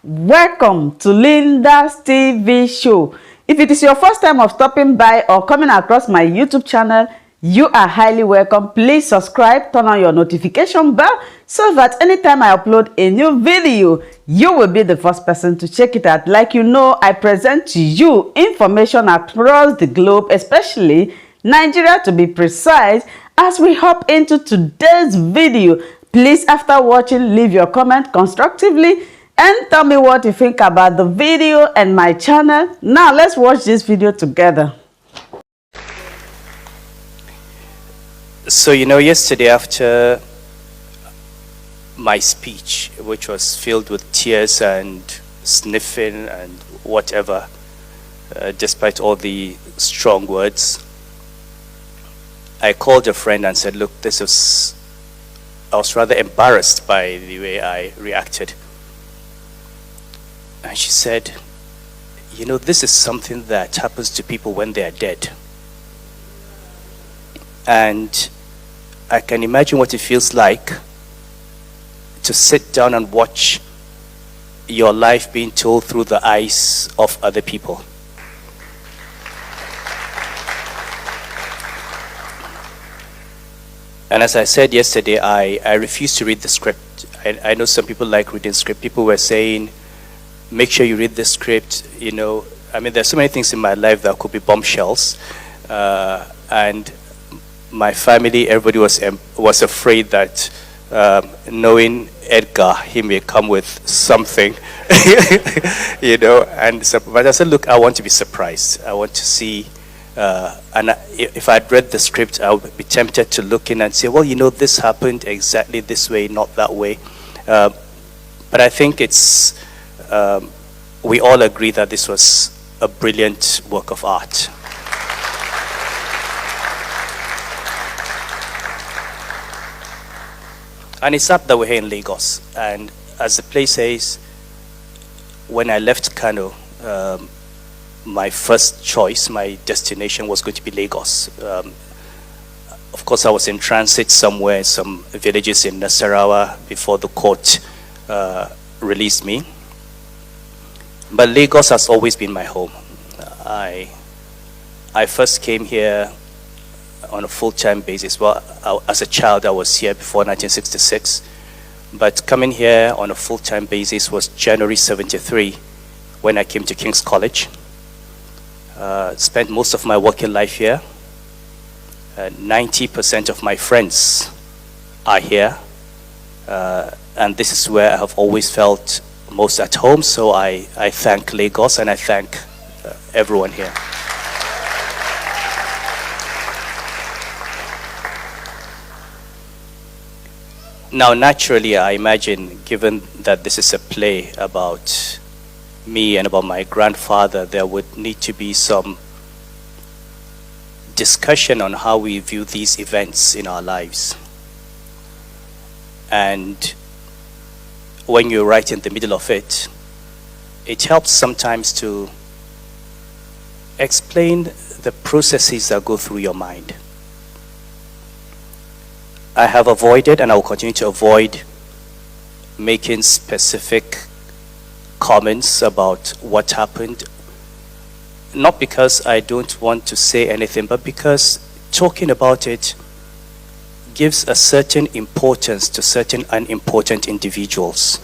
Welcome to Linda's TV show. If it is your first time of stopping by or coming across my YouTube channel, you are highly welcome. Please subscribe, turn on your notification bell so that anytime I upload a new video, you will be the first person to check it out. Like you know, I present to you information across the globe, especially Nigeria to be precise. As we hop into today's video, please, after watching, leave your comment constructively and tell me what you think about the video and my channel. Now let's watch this video together. So, yesterday after my speech, which was filled with tears and sniffing and whatever, despite all the strong words, I called a friend and said, look, I was rather embarrassed by the way I reacted. And she said, this is something that happens to people when they are dead. And I can imagine what it feels like to sit down and watch your life being told through the eyes of other people. And as I said yesterday, I refuse to read the script. I know some people like reading script. People were saying, make sure you read the script. There's so many things in my life that could be bombshells. And my family, everybody was afraid that knowing Edgar, he may come with something, And so, but I said, look, I want to be surprised. I want to see. If I'd read the script, I would be tempted to look in and say, well, this happened exactly this way, not that way. But I think we all agree that this was a brilliant work of art. And it's up that we're here in Lagos. And as the play says, when I left Kano, my first choice, my destination was going to be Lagos. Of course, I was in transit somewhere, some villages in Nasarawa before the court released me. But Lagos has always been my home. I first came here on a full-time basis. Well, as a child, I was here before 1966. But coming here on a full-time basis was January 73, when I came to King's College. Spent most of my working life here. 90% of my friends are here. And this is where I have always felt most at home. So I thank Lagos and I thank everyone here. Now, naturally, I imagine, given that this is a play about me and about my grandfather, there would need to be some discussion on how we view these events in our lives. And when you're right in the middle of it, it helps sometimes to explain the processes that go through your mind. I have avoided, and I will continue to avoid, making specific comments about what happened. Not because I don't want to say anything, but because talking about it gives a certain importance to certain unimportant individuals.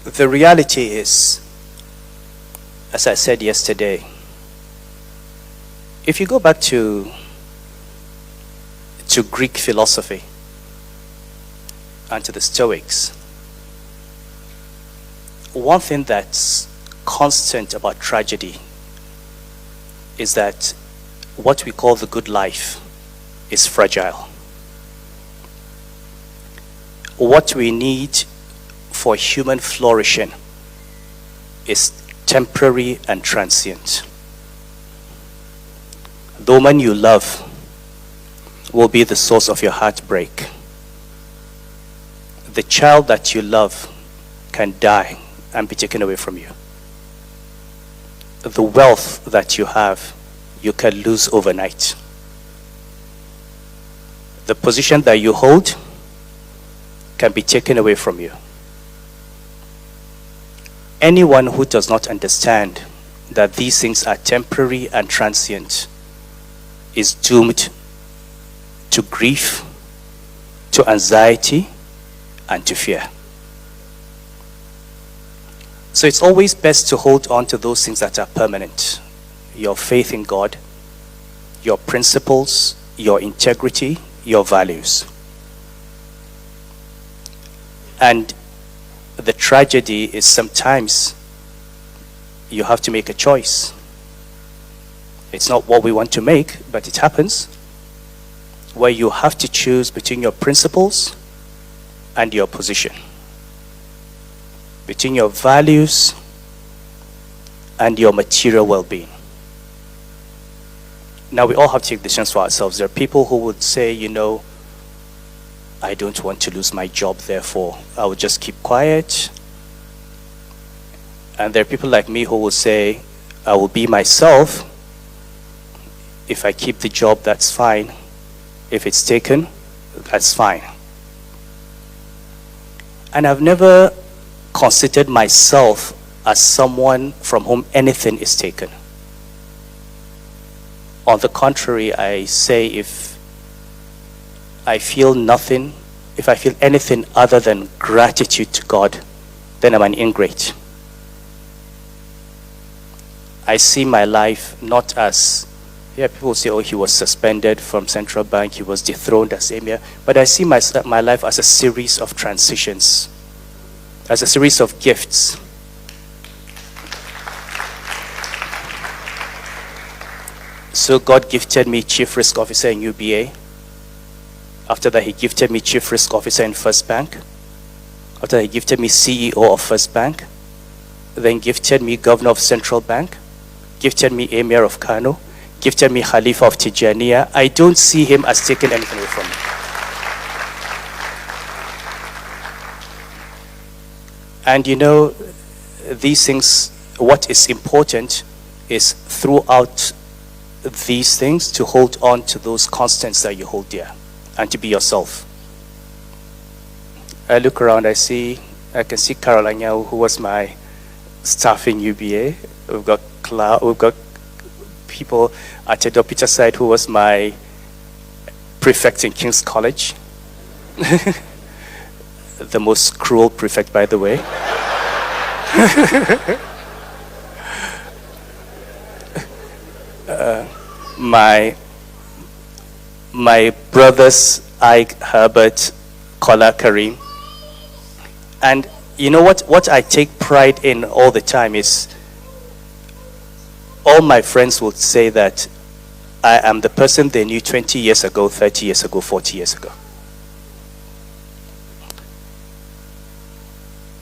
The reality is, as I said yesterday, if you go back to Greek philosophy and to the Stoics, one thing that's constant about tragedy is that what we call the good life is fragile. What we need for human flourishing is temporary and transient. The woman you love will be the source of your heartbreak. The child that you love can die and be taken away from you. The wealth that you have, you can lose overnight. The position that you hold can be taken away from you. Anyone who does not understand that these things are temporary and transient is doomed to grief, to anxiety, and to fear. So it's always best to hold on to those things that are permanent. Your faith in God, your principles, your integrity, your values. And the tragedy is sometimes you have to make a choice. It's not what we want to make, but it happens, where you have to choose between your principles and your position, between your values and your material well-being. Now, we all have to take decisions for ourselves. There are people who would say, you know, I don't want to lose my job, therefore I will just keep quiet. And there are people like me who will say, I will be myself. If I keep the job, that's fine. If it's taken, that's fine. And I've never considered myself as someone from whom anything is taken. On the contrary, I say if I feel nothing, if I feel anything other than gratitude to God, then I'm an ingrate. I see my life not as, people say, oh, he was suspended from central bank, he was dethroned as emir, but I see my life as a series of transitions, as a series of gifts. So God gifted me Chief Risk Officer in UBA. After that, he gifted me Chief Risk Officer in First Bank. After that, he gifted me CEO of First Bank. Then gifted me Governor of Central Bank. Gifted me Emir of Kano. Gifted me Khalifa of Tijaniya. I don't see him as taking anything away from me. And you know, these things, what is important is throughout these things to hold on to those constants that you hold dear and to be yourself. I look around, I can see Carolina, who was my staff in UBA. We've got people at Edo Peter side who was my prefect in King's College. The most cruel prefect, by the way. My brothers, Ike, Herbert, Kola, Karim. And you know what I take pride in all the time is all my friends would say that I am the person they knew 20 years ago, 30 years ago, 40 years ago.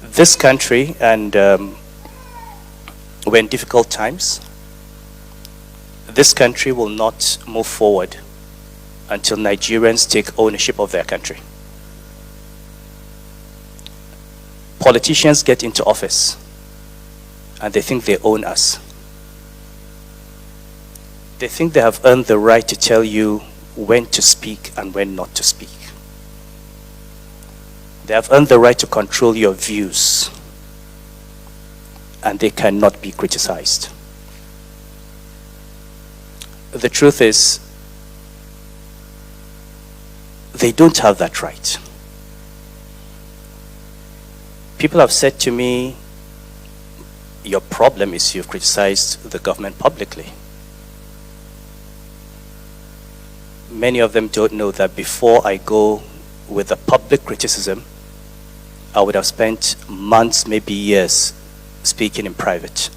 This country, and we're in difficult times, this country will not move forward until Nigerians take ownership of their country. Politicians get into office and they think they own us. They think they have earned the right to tell you when to speak and when not to speak. They have earned the right to control your views, and they cannot be criticized. The truth is, they don't have that right. People have said to me, your problem is you've criticized the government publicly. Many of them don't know that before I go with the public criticism, I would have spent months, maybe years, speaking in private.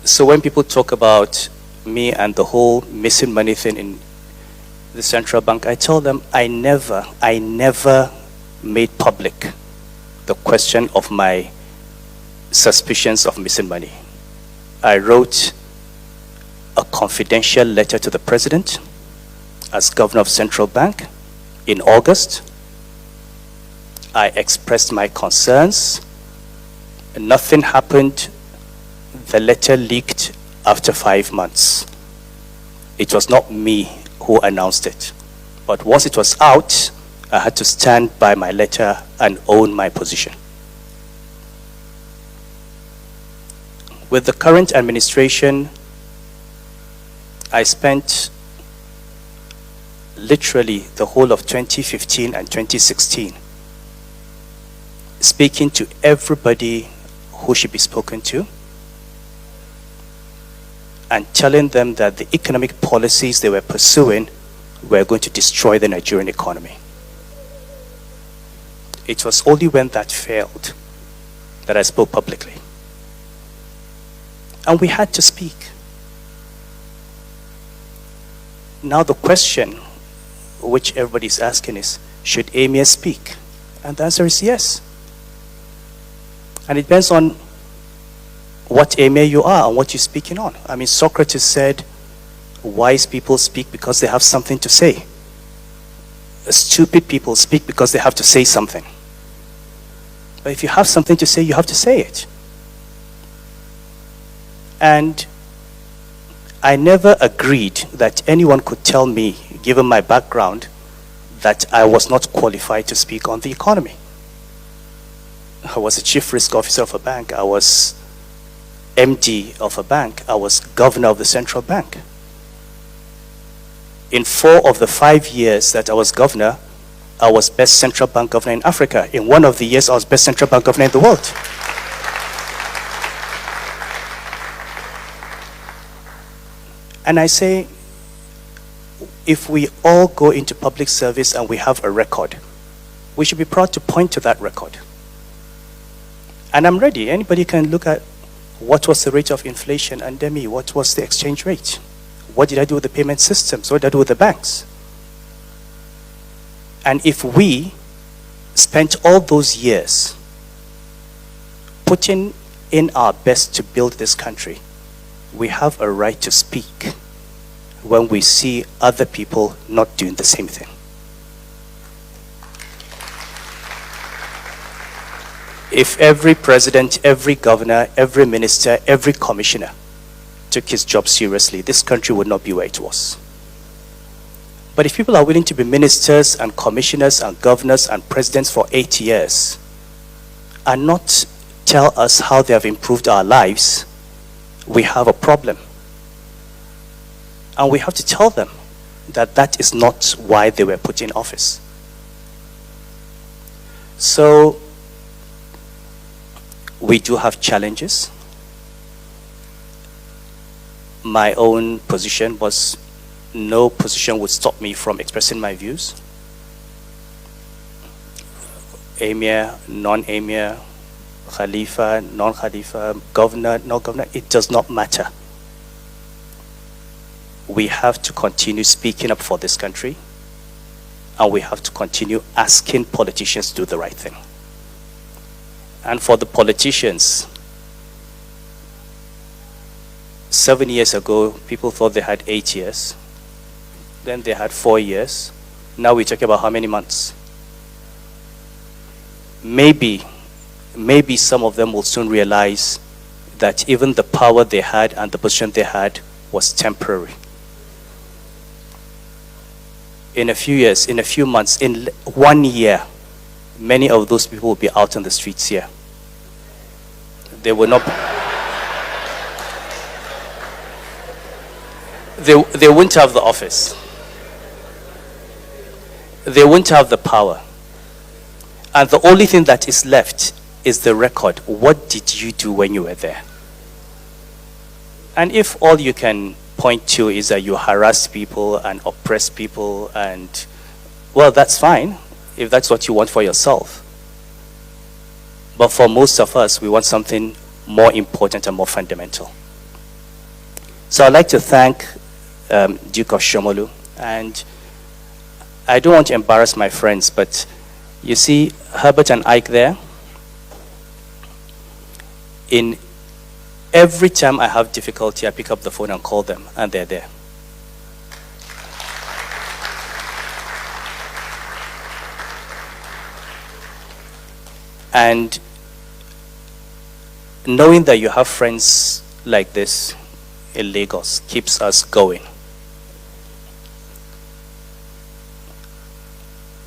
So when people talk about me and the whole missing money thing in the central bank, I tell them I never made public the question of my suspicions of missing money. I wrote a confidential letter to the president as governor of Central Bank in August. I expressed my concerns. Nothing happened. The letter leaked after 5 months. It was not me who announced it. But once it was out, I had to stand by my letter and own my position. With the current administration, I spent literally the whole of 2015 and 2016 speaking to everybody who should be spoken to and telling them that the economic policies they were pursuing were going to destroy the Nigerian economy. It was only when that failed that I spoke publicly. And we had to speak. Now the question which everybody is asking is, should Emir speak? And the answer is yes. And it depends on what Emir you are and what you're speaking on. I mean, Socrates said, wise people speak because they have something to say. Stupid people speak because they have to say something. But if you have something to say, you have to say it. And I never agreed that anyone could tell me, given my background, that I was not qualified to speak on the economy. I was a chief risk officer of a bank. I was MD of a bank. I was governor of the central bank. In 4 of the 5 years that I was governor, I was best central bank governor in Africa. In 1 of the years, I was best central bank governor in the world. And I say, if we all go into public service and we have a record, we should be proud to point to that record. And I'm ready. Anybody can look at what was the rate of inflation under me, what was the exchange rate, what did I do with the payment systems, what did I do with the banks. And if we spent all those years putting in our best to build this country, we have a right to speak when we see other people not doing the same thing. If every president, every governor, every minister, every commissioner took his job seriously, this country would not be where it was. But if people are willing to be ministers and commissioners and governors and presidents for 8 years and not tell us how they have improved our lives, we have a problem. And we have to tell them that that is not why they were put in office. So, we do have challenges. My own position was, no position would stop me from expressing my views. Emir, non-Emir, Khalifa, non-Khalifa, governor, no governor, it does not matter. We have to continue speaking up for this country, and we have to continue asking politicians to do the right thing. And for the politicians, 7 years ago, people thought they had 8 years. Then they had 4 years. Now we're talking about how many months? Maybe some of them will soon realize that even the power they had and the position they had was temporary. In a few years, in a few months, in 1 year, many of those people will be out on the streets here. They will not. They won't have the office. They won't have the power. And the only thing that is left is the record. What did you do when you were there? And if all you can point to is that you harassed people and oppressed people, and, well, that's fine if that's what you want for yourself. But for most of us, we want something more important and more fundamental. So I'd like to thank Duke of Shomolu. And I don't want to embarrass my friends, but you see Herbert and Ike there? In every time I have difficulty, I pick up the phone and call them, and they're there. And knowing that you have friends like this in Lagos keeps us going.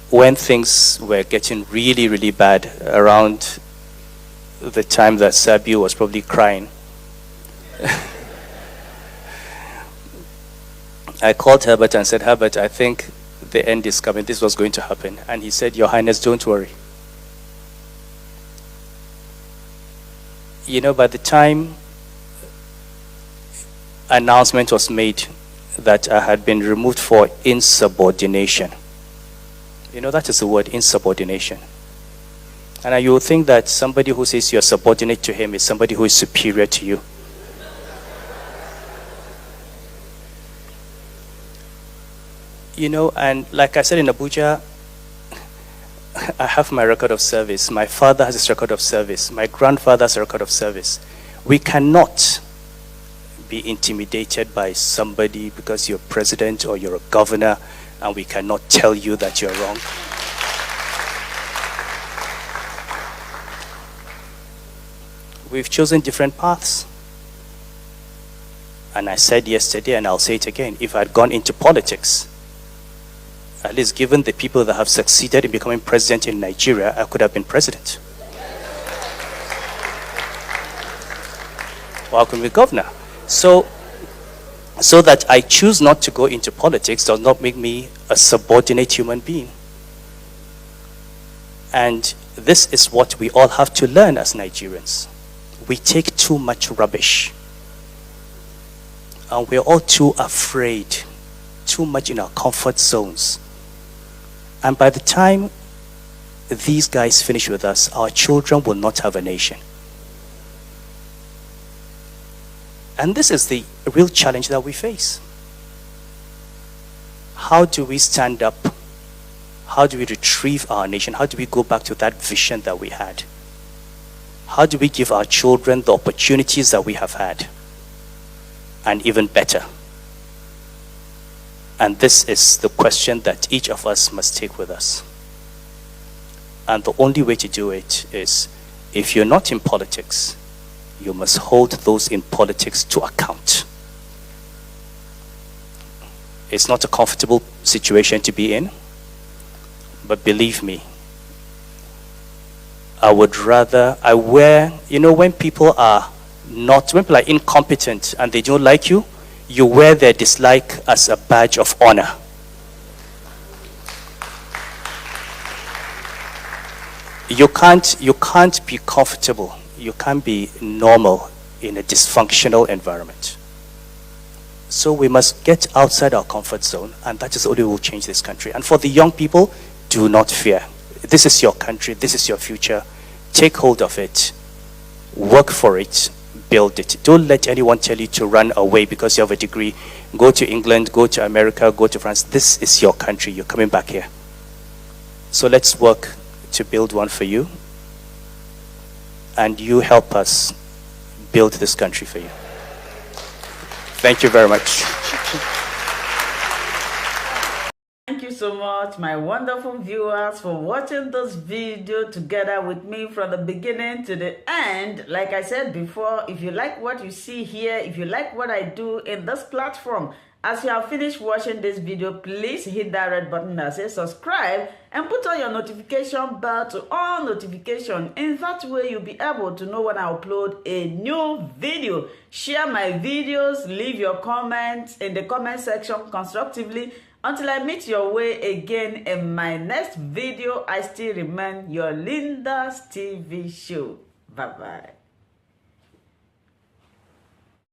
when things were getting really, really bad, around the time that Sabi was probably crying, I called Herbert and said, Herbert, I think the end is coming. This was going to happen. And he said, Your Highness, don't worry. You know, by the time announcement was made that I had been removed for insubordination, you know, that is the word, insubordination. And you will think that somebody who says you're subordinate to him is somebody who is superior to you. You know, and like I said in Abuja, I have my record of service. My father has his record of service. My grandfather has a record of service. We cannot be intimidated by somebody because you're president or you're a governor, and we cannot tell you that you're wrong. We've chosen different paths. And I said yesterday, and I'll say it again, if I'd gone into politics, at least given the people that have succeeded in becoming president in Nigeria, I could have been president. Or I could be governor. So that I choose not to go into politics does not make me a subordinate human being. And this is what we all have to learn as Nigerians. We take too much rubbish. And we're all too afraid, too much in our comfort zones. And by the time these guys finish with us, our children will not have a nation. And this is the real challenge that we face. How do we stand up? How do we retrieve our nation? How do we go back to that vision that we had? How do we give our children the opportunities that we have had? And even better. And this is the question that each of us must take with us. And the only way to do it is, if you're not in politics, you must hold those in politics to account. It's not a comfortable situation to be in, but believe me, when people are incompetent and they don't like you, you wear their dislike as a badge of honor. You can't be comfortable. You can't be normal in a dysfunctional environment. So we must get outside our comfort zone, and that is the only way we'll change this country. And for the young people, do not fear. This is your country. This is your future. Take hold of it. Work for it. Build it. Don't let anyone tell you to run away because you have a degree. Go to England, go to America, go to France. This is your country. You're coming back here. So let's work to build one for you. And you help us build this country for you. Thank you very much. Thank you so much, my wonderful viewers, for watching this video together with me from the beginning to the end. Like I said before, if you like what you see here, if you like what I do in this platform, as you have finished watching this video, please hit that red button that says subscribe and put on your notification bell to all notification. In that way, you'll be able to know when I upload a new video. Share my videos, leave your comments in the comment section constructively. Until I meet your way again in my next video, I still remain your Linda's TV show. Bye-bye.